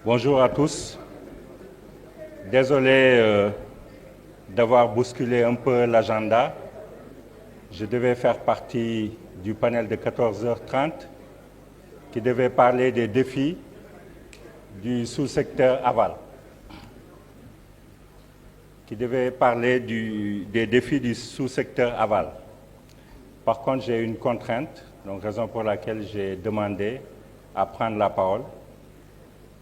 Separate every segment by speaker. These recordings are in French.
Speaker 1: Bonjour à tous. Désolé d'avoir bousculé un peu l'agenda. Je devais faire partie du panel de 14h30 qui devait parler des défis du sous-secteur aval. Des défis du sous-secteur aval. Par contre, j'ai une contrainte, donc raison pour laquelle j'ai demandé à prendre la parole.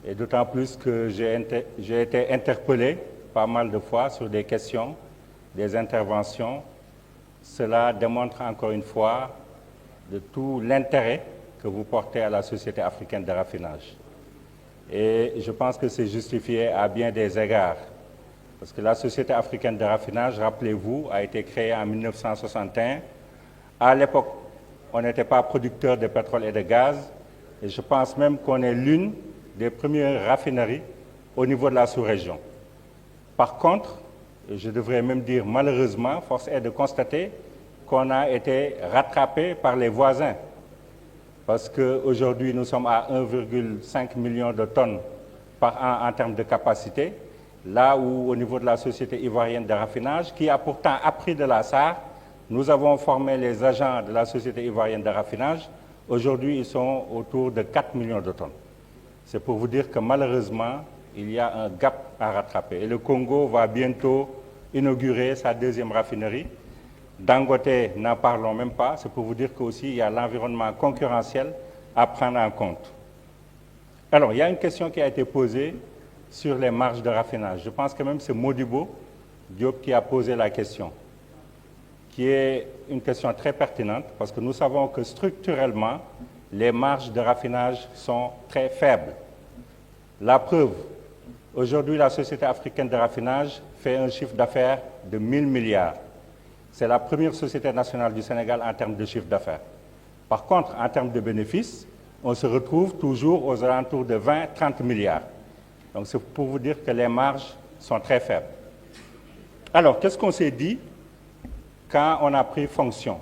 Speaker 1: Et d'autant plus que j'ai été interpellé pas mal de fois sur des questions, des interventions. Cela démontre encore une fois de tout l'intérêt que vous portez à la Société africaine de raffinage. Et je pense que c'est justifié à bien des égards. Parce que la Société africaine de raffinage, rappelez-vous, a été créée en 1961. À l'époque, on n'était pas producteur de pétrole et de gaz. Et je pense même qu'on est l'une des premières raffineries au niveau de la sous-région. Par contre, je devrais même dire malheureusement, force est de constater qu'on a été rattrapé par les voisins. Parce qu'aujourd'hui, nous sommes à 1,5 million de tonnes par an en termes de capacité, là où au niveau de la Société ivoirienne de raffinage, qui a pourtant appris de la SAR, nous avons formé les agents de la Société ivoirienne de raffinage. Aujourd'hui, ils sont autour de 4 millions de tonnes. C'est pour vous dire que malheureusement, il y a un gap à rattraper. Et le Congo va bientôt inaugurer sa deuxième raffinerie. Dangote, n'en parlons même pas. C'est pour vous dire qu'aussi, il y a l'environnement concurrentiel à prendre en compte. Alors, il y a une question qui a été posée sur les marges de raffinage. Je pense que même c'est Modibo Diop qui a posé la question, qui est une question très pertinente parce que nous savons que structurellement, les marges de raffinage sont très faibles. La preuve, aujourd'hui, la Société africaine de raffinage fait un chiffre d'affaires de 1 000 milliards. C'est la première société nationale du Sénégal en termes de chiffre d'affaires. Par contre, en termes de bénéfices, on se retrouve toujours aux alentours de 20-30 milliards. Donc c'est pour vous dire que les marges sont très faibles. Alors, qu'est-ce qu'on s'est dit quand on a pris fonction?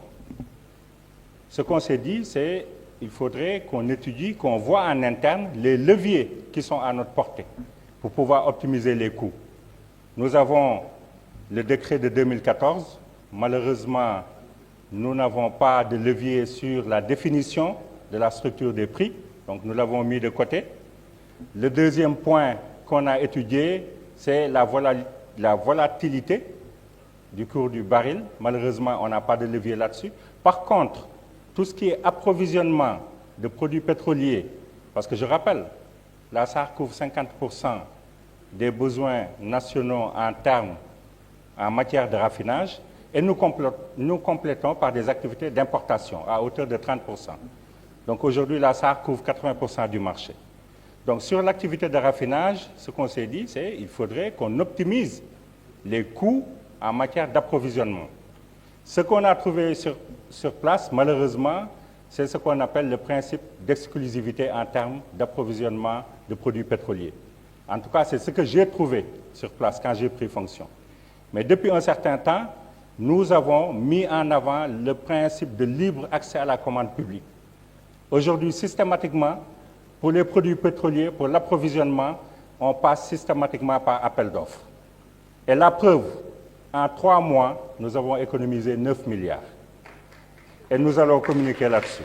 Speaker 1: Ce qu'on s'est dit, c'est qu'il faudrait qu'on étudie, qu'on voit en interne les leviers qui sont à notre portée pour pouvoir optimiser les coûts. Nous avons le décret de 2014. Malheureusement, nous n'avons pas de levier sur la définition de la structure des prix, donc nous l'avons mis de côté. Le deuxième point qu'on a étudié, c'est la volatilité du cours du baril. Malheureusement, on n'a pas de levier là-dessus. Par contre, tout ce qui est approvisionnement de produits pétroliers, parce que je rappelle, la SAR couvre 50% des besoins nationaux en matière de raffinage, et nous complétons par des activités d'importation à hauteur de 30%. Donc aujourd'hui, la SAR couvre 80% du marché. Donc sur l'activité de raffinage, ce qu'on s'est dit, c'est qu'il faudrait qu'on optimise les coûts en matière d'approvisionnement. Ce qu'on a trouvé sur place, malheureusement, c'est ce qu'on appelle le principe d'exclusivité en termes d'approvisionnement de produits pétroliers. En tout cas, c'est ce que j'ai trouvé sur place quand j'ai pris fonction. Mais depuis un certain temps, nous avons mis en avant le principe de libre accès à la commande publique. Aujourd'hui, systématiquement, pour les produits pétroliers, pour l'approvisionnement, on passe systématiquement par appel d'offres. Et la preuve, en 3 mois, nous avons économisé 9 milliards. Et nous allons communiquer là-dessus.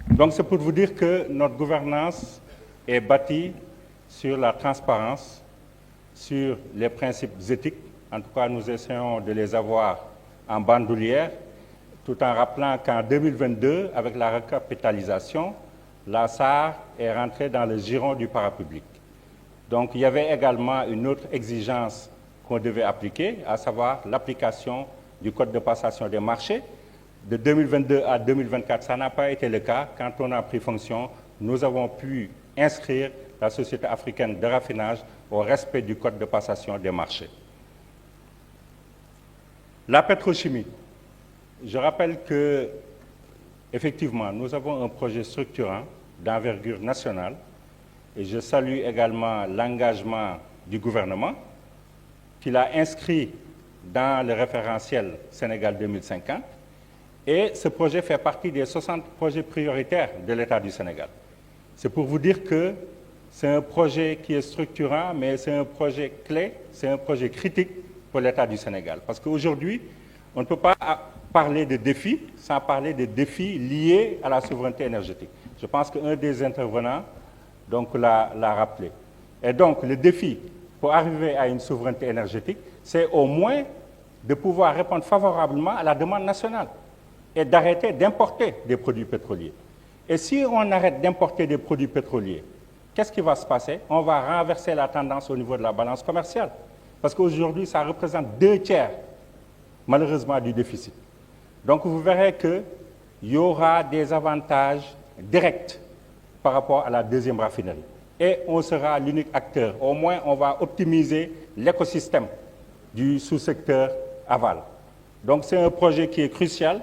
Speaker 1: Donc c'est pour vous dire que notre gouvernance est bâtie sur la transparence, sur les principes éthiques. En tout cas, nous essayons de les avoir en bandoulière, tout en rappelant qu'en 2022, avec la recapitalisation, la SAR est rentrée dans le giron du parapublic. Donc il y avait également une autre exigence qu'on devait appliquer, à savoir l'application du Code de passation des marchés. De 2022 à 2024, ça n'a pas été le cas. Quand on a pris fonction, nous avons pu inscrire la Société africaine de raffinage au respect du Code de passation des marchés. La pétrochimie. Je rappelle que, effectivement, nous avons un projet structurant d'envergure nationale et je salue également l'engagement du gouvernement qui l'a inscrit dans le référentiel Sénégal 2050 et ce projet fait partie des 60 projets prioritaires de l'État du Sénégal. C'est pour vous dire que c'est un projet qui est structurant, mais c'est un projet clé, c'est un projet critique pour l'État du Sénégal. Parce qu'aujourd'hui, on ne peut pas parler de défis sans parler de défis liés à la souveraineté énergétique. Je pense qu'un des intervenants l'a rappelé. Et donc, le défi pour arriver à une souveraineté énergétique, c'est au moins de pouvoir répondre favorablement à la demande nationale et d'arrêter d'importer des produits pétroliers. Et si on arrête d'importer des produits pétroliers, qu'est-ce qui va se passer? On va renverser la tendance au niveau de la balance commerciale. Parce qu'aujourd'hui, ça représente 2/3, malheureusement, du déficit. Donc, vous verrez qu'il y aura des avantages directs par rapport à la deuxième raffinerie. Et on sera l'unique acteur. Au moins, on va optimiser l'écosystème du sous-secteur aval. Donc, c'est un projet qui est crucial.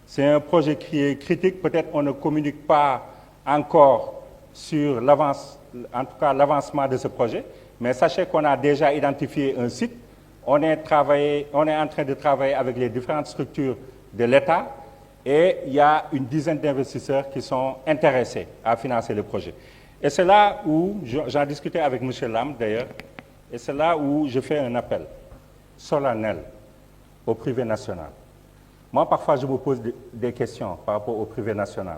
Speaker 1: C'est un projet qui est critique. Peut-être on ne communique pas encore sur l'avancement de ce projet. Mais sachez qu'on a déjà identifié un site. On est en train de travailler avec les différentes structures de l'État et il y a une dizaine d'investisseurs qui sont intéressés à financer le projet. Et c'est là où, j'en discutais avec M. Lam d'ailleurs, et c'est là où je fais un appel solennel au privé national. Moi, parfois, je me pose des questions par rapport au privé national.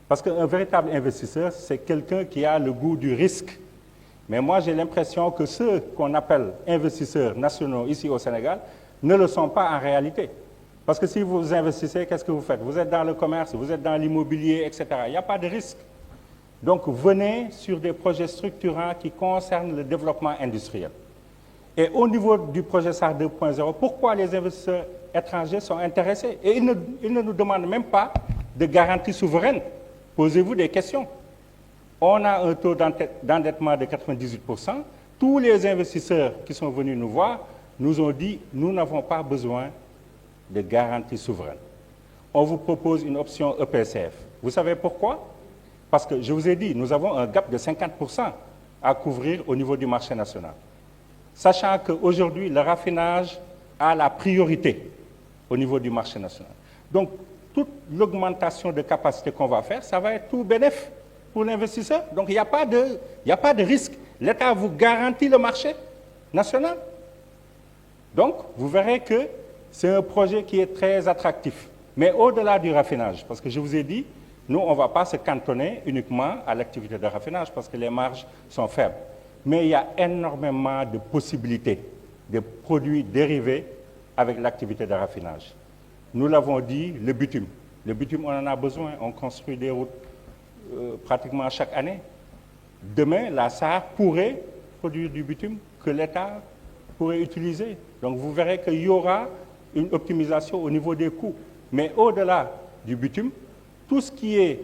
Speaker 1: Parce qu'un véritable investisseur, c'est quelqu'un qui a le goût du risque. Mais moi, j'ai l'impression que ceux qu'on appelle investisseurs nationaux ici au Sénégal ne le sont pas en réalité. Parce que si vous investissez, qu'est-ce que vous faites? Vous êtes dans le commerce, vous êtes dans l'immobilier, etc. Il n'y a pas de risque. Donc, venez sur des projets structurants qui concernent le développement industriel. Et au niveau du projet SAR 2.0, pourquoi les investisseurs étrangers sont intéressés? Et ils ne nous demandent même pas de garantie souveraine. Posez-vous des questions. On a un taux d'endettement de 98%. Tous les investisseurs qui sont venus nous voir nous ont dit « nous n'avons pas besoin de garantie souveraine. On vous propose une option EPCF. Vous savez pourquoi? Parce que je vous ai dit, nous avons un gap de 50% à couvrir au niveau du marché national. Sachant qu'aujourd'hui, le raffinage a la priorité au niveau du marché national. Donc, toute l'augmentation de capacité qu'on va faire, ça va être tout bénéfice pour l'investisseur. Donc, il n'y a pas de risque. L'État vous garantit le marché national. Donc, vous verrez que c'est un projet qui est très attractif. Mais au-delà du raffinage, parce que je vous ai dit, nous, on ne va pas se cantonner uniquement à l'activité de raffinage parce que les marges sont faibles. Mais il y a énormément de possibilités de produits dérivés avec l'activité de raffinage. Nous l'avons dit, le bitume. Le bitume, on en a besoin. On construit des routes pratiquement chaque année. Demain, la SAR pourrait produire du bitume que l'État pourrait utiliser. Donc, vous verrez qu'il y aura une optimisation au niveau des coûts. Mais au-delà du bitume, tout ce qui est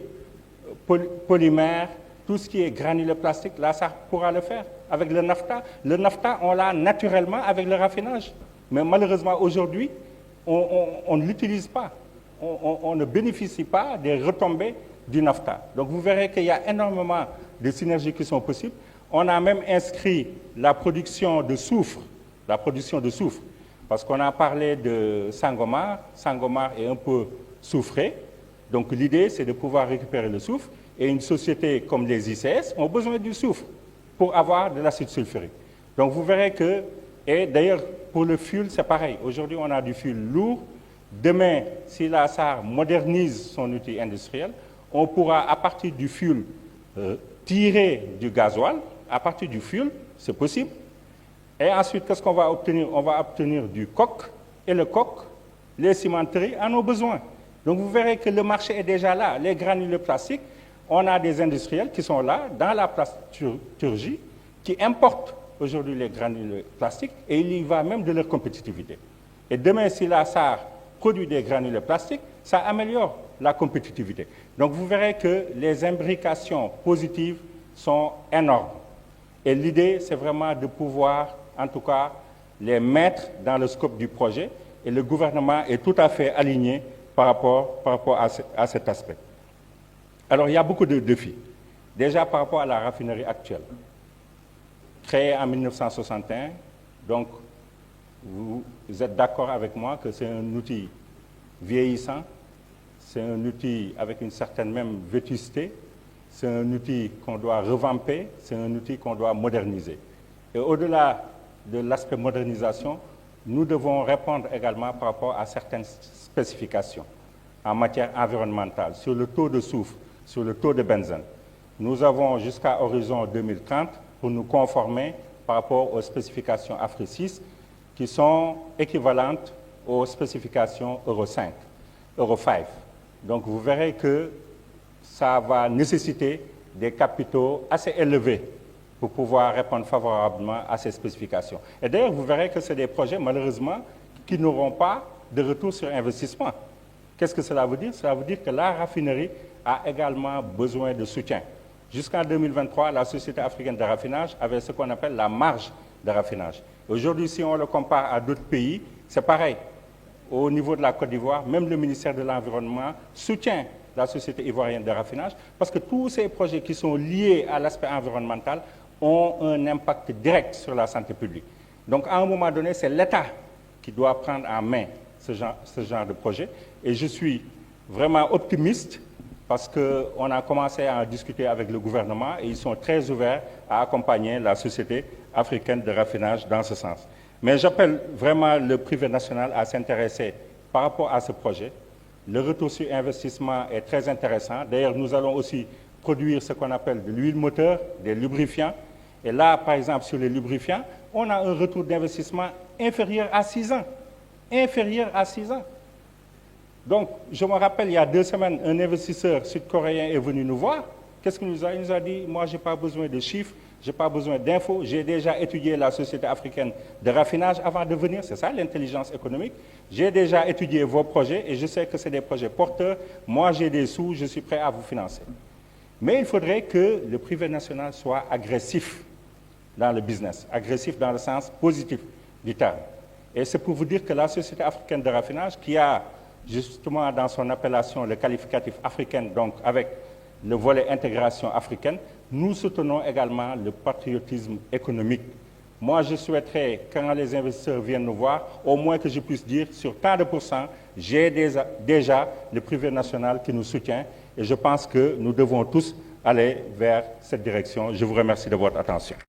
Speaker 1: polymère, tout ce qui est granulé plastique, là, ça pourra le faire. Avec le naphtha, on l'a naturellement avec le raffinage. Mais malheureusement, aujourd'hui, on ne l'utilise pas. On ne bénéficie pas des retombées du naphtha. Donc, vous verrez qu'il y a énormément de synergies qui sont possibles. On a même inscrit la production de soufre, parce qu'on a parlé de Sangomar. Sangomar est un peu soufré. Donc l'idée, c'est de pouvoir récupérer le soufre. Et une société comme les ICS ont besoin du soufre pour avoir de l'acide sulfurique. Donc vous verrez que, et d'ailleurs pour le fuel, c'est pareil. Aujourd'hui, on a du fuel lourd. Demain, si la SAR modernise son outil industriel, on pourra, à partir du fuel, tirer du gasoil. À partir du fuel, c'est possible. Et ensuite, qu'est-ce qu'on va obtenir? On va obtenir du coke. Et le coke, les cimenteries en ont besoin. Donc vous verrez que le marché est déjà là. Les granulés plastiques, on a des industriels qui sont là, dans la plasturgie, qui importent aujourd'hui les granulés plastiques et il y va même de leur compétitivité. Et demain, si la SAR produit des granulés plastiques, ça améliore la compétitivité. Donc vous verrez que les imbrications positives sont énormes. Et l'idée, c'est vraiment de pouvoir, en tout cas, les mettre dans le scope du projet. Et le gouvernement est tout à fait aligné par rapport à cet aspect. Alors, il y a beaucoup de défis. Déjà, par rapport à la raffinerie actuelle, créée en 1961, donc vous êtes d'accord avec moi que c'est un outil vieillissant, c'est un outil avec une certaine même vétusté, c'est un outil qu'on doit revamper, c'est un outil qu'on doit moderniser. Et au-delà de l'aspect modernisation, nous devons répondre également par rapport à certaines spécifications en matière environnementale, sur le taux de soufre, sur le taux de benzène. Nous avons jusqu'à horizon 2030 pour nous conformer par rapport aux spécifications Afri 6 qui sont équivalentes aux spécifications Euro 5, Euro 5. Donc vous verrez que ça va nécessiter des capitaux assez élevés pour pouvoir répondre favorablement à ces spécifications. Et d'ailleurs, vous verrez que c'est des projets, malheureusement, qui n'auront pas de retour sur investissement. Qu'est-ce que cela veut dire? Cela veut dire que la raffinerie a également besoin de soutien. Jusqu'en 2023, la Société africaine de raffinage avait ce qu'on appelle la marge de raffinage. Aujourd'hui, si on le compare à d'autres pays, c'est pareil. Au niveau de la Côte d'Ivoire, même le ministère de l'Environnement soutient la Société ivoirienne de raffinage parce que tous ces projets qui sont liés à l'aspect environnemental ont un impact direct sur la santé publique. Donc, à un moment donné, c'est l'État qui doit prendre en main ce genre de projet. Et je suis vraiment optimiste parce qu'on a commencé à en discuter avec le gouvernement et ils sont très ouverts à accompagner la Société africaine de raffinage dans ce sens. Mais j'appelle vraiment le privé national à s'intéresser par rapport à ce projet. Le retour sur investissement est très intéressant. D'ailleurs, nous allons aussi produire ce qu'on appelle de l'huile moteur, des lubrifiants. Et là, par exemple, sur les lubrifiants, on a un retour d'investissement inférieur à 6 ans. Inférieur à 6 ans. Donc, je me rappelle, il y a 2 semaines, un investisseur sud-coréen est venu nous voir. Qu'est-ce qu'il nous a dit? Il nous a dit, moi, je n'ai pas besoin de chiffres, je n'ai pas besoin d'infos, j'ai déjà étudié la Société africaine de raffinage avant de venir, c'est ça l'intelligence économique. J'ai déjà étudié vos projets et je sais que c'est des projets porteurs. Moi, j'ai des sous, je suis prêt à vous financer. Mais il faudrait que le privé national soit agressif dans le business, agressif dans le sens positif du terme. Et c'est pour vous dire que la Société africaine de raffinage, qui a justement dans son appellation le qualificatif africaine, donc avec le volet intégration africaine, nous soutenons également le patriotisme économique. Moi, je souhaiterais, quand les investisseurs viennent nous voir, au moins que je puisse dire, sur tant de pourcents, j'ai déjà le privé national qui nous soutient et je pense que nous devons tous aller vers cette direction. Je vous remercie de votre attention.